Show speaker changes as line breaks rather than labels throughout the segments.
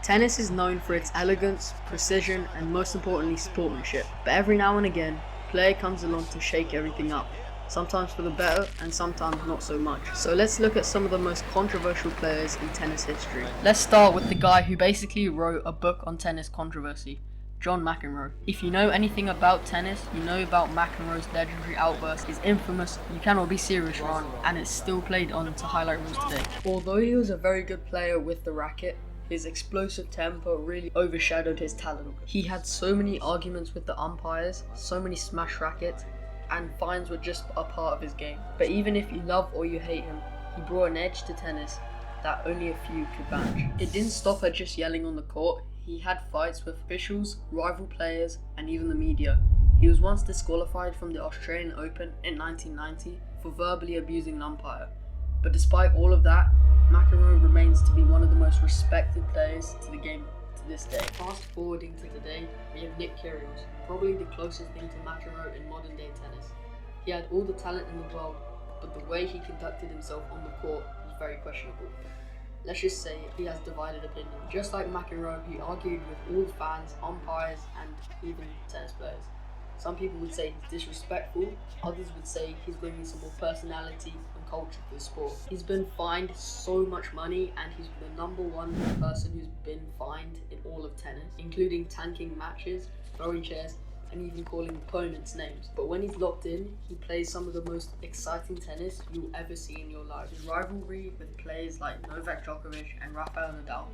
Tennis is known for its elegance, precision, and most importantly sportsmanship, but every now and again, a player comes along to shake everything up, sometimes for the better and sometimes not so much. So let's look at some of the most controversial players in tennis history. Let's start with the guy who basically wrote a book on tennis controversy, John McEnroe. If you know anything about tennis, you know about McEnroe's legendary outburst, his infamous "you cannot be serious" run, and it's still played on to highlight reels today. Although he was a very good player with the racket, his explosive temper really overshadowed his talent. He had so many arguments with the umpires, so many smash rackets, and fines were just a part of his game. But even if you love or you hate him, he brought an edge to tennis that only a few could match. It didn't stop at just yelling on the court. He had fights with officials, rival players, and even the media. He was once disqualified from the Australian Open in 1990 for verbally abusing an umpire. But despite all of that, McEnroe remains to be one of the most respected players to the game to this day. Fast forwarding to today, we have Kyrgios, probably the closest thing to McEnroe in modern day tennis. He had all the talent in the world, but the way he conducted himself on the court was very questionable. Let's just say he has divided opinion. Just like McEnroe, he argued with all fans, umpires, and even tennis players. Some people would say he's disrespectful, others would say he's bringing some more personality and culture to the sport. He's been fined so much money, and he's the #1 person who's been fined in all of tennis, including tanking matches, throwing chairs, and even calling opponents names. But when he's locked in, he plays some of the most exciting tennis you'll ever see in your life. His rivalry with players like Novak Djokovic and Rafael Nadal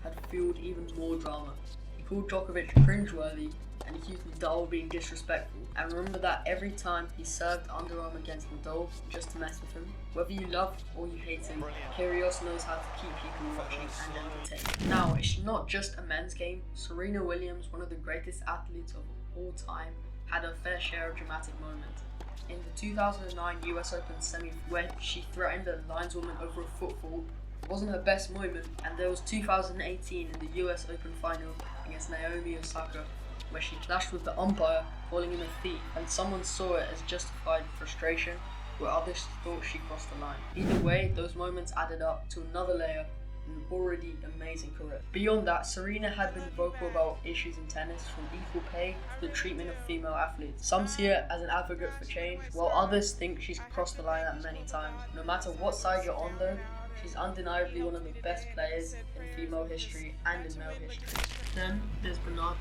had fueled even more drama. He called Djokovic cringeworthy and accused Nadal of being disrespectful. And remember that every time he served underarm against Nadal just to mess with him. Whether you love or you hate him, Kyrgios knows how to keep people watching and entertained. Now, it's not just a men's game. Serena Williams, one of the greatest athletes of all time, had her fair share of dramatic moments. In the 2009 US Open semi, where she threatened a lineswoman over a football, it wasn't her best moment. And there was 2018 in the US Open final against Naomi Osaka, where she clashed with the umpire, calling him a thief, and someone saw it as justified frustration, where others thought she crossed the line. Either way, those moments added up to another layer in an already amazing career. Beyond that, Serena had been vocal about issues in tennis, from equal pay to the treatment of female athletes. Some see her as an advocate for change, while others think she's crossed the line that many times. No matter what side you're on though, she's undeniably one of the best players in female history and in male history. Then there's Benoît,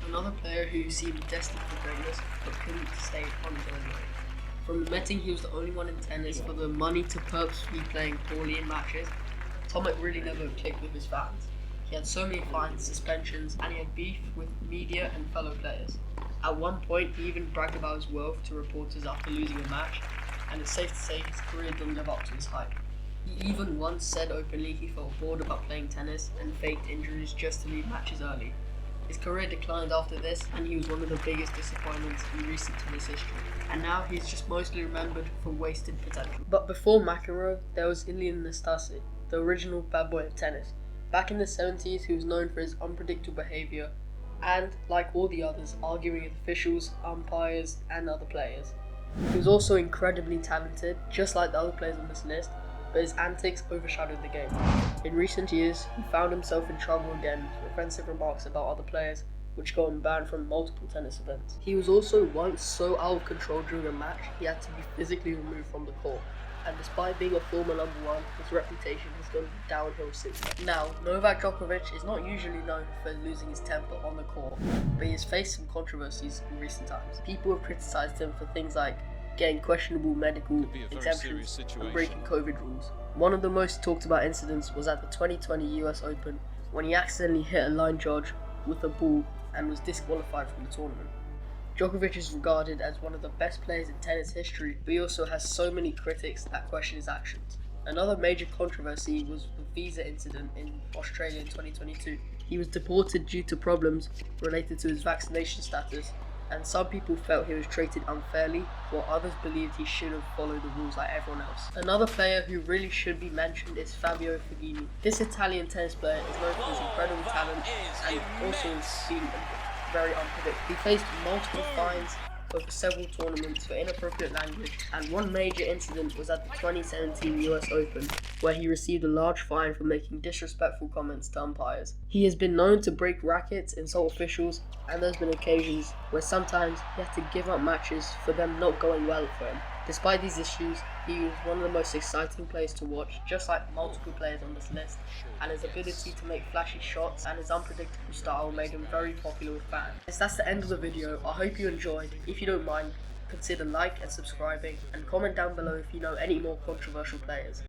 another player who seemed destined for greatness but couldn't stay on his own way. From admitting he was the only one in tennis for the money to purposefully playing poorly in matches, Tomic really never clicked with his fans. He had so many fines, suspensions, and he had beef with media and fellow players. At one point, he even bragged about his wealth to reporters after losing a match, and it's safe to say his career didn't live up to his hype. He even once said openly he felt bored about playing tennis and faked injuries just to leave matches early. His career declined after this, and he was one of the biggest disappointments in recent tennis history. And now he's just mostly remembered for wasted potential. But before McEnroe, there was Ilie Nastase, the original bad boy of tennis. Back in the 70s, he was known for his unpredictable behaviour and, like all the others, arguing with officials, umpires, and other players. He was also incredibly talented, just like the other players on this list, but his antics overshadowed the game. In recent years, he found himself in trouble again with offensive remarks about other players, which got him banned from multiple tennis events. He was also once so out of control during a match, he had to be physically removed from the court. And despite being a former #1, his reputation has gone downhill since then. Now, Novak Djokovic is not usually known for losing his temper on the court, but he has faced some controversies in recent times. People have criticised him for things like getting questionable medical exemptions and breaking COVID rules. One of the most talked about incidents was at the 2020 US Open, when he accidentally hit a line judge with a ball and was disqualified from the tournament. Djokovic is regarded as one of the best players in tennis history, but he also has so many critics that question his actions. Another major controversy was the visa incident in Australia in 2022. He was deported due to problems related to his vaccination status, and some people felt he was treated unfairly, while others believed he should have followed the rules like everyone else. Another player who really should be mentioned is Fabio Fognini. This Italian tennis player is known for his incredible talent and also being very unpredictable. He faced multiple fines over several tournaments for inappropriate language, and one major incident was at the 2017 US Open, where he received a large fine for making disrespectful comments to umpires. He has been known to break rackets, insult officials, and there's been occasions where sometimes he had to give up matches for them not going well for him. Despite these issues, he was one of the most exciting players to watch, just like multiple players on this list, and his ability to make flashy shots and his unpredictable style made him very popular with fans. That's the end of the video. I hope you enjoyed. If you don't mind, consider like and subscribing, and comment down below if you know any more controversial players.